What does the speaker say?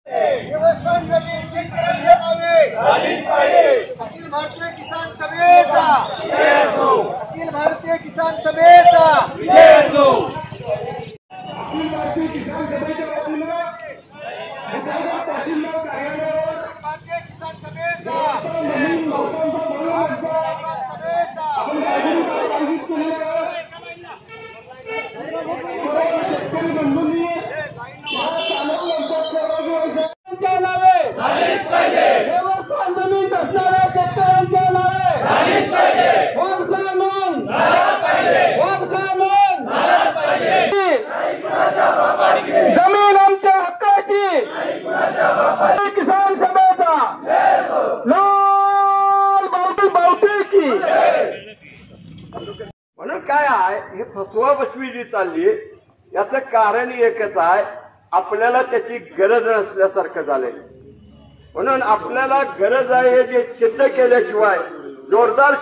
देवस्थान जमीन शेतकऱ्यांच्या नावे झालीच पाहिजे। अखिल भारतीय किसान सभेचा विजय असो। अखिल भारतीय किसान सभेचा विजय असो। अखिल भारतीय किसान सभेच्या वतीने तहसीलदार कार्यालयावर भारतीय किसान सभेचा देवस्थान जमीन असणाऱ्या शेतकऱ्यांच्या नावे झालीच पाहिजे। जमीन आमच्या हक्काची किसान सभेचा लाल बावटी की। म्हणून काय आहे, हे फसवा बसवी जी चालली याचं कारण एकच आहे, आपल्याला त्याची गरज नसल्यासारखं झालंय। म्हणून आपल्याला गरज आहे हे जे सिद्ध केल्याशिवाय जोरदार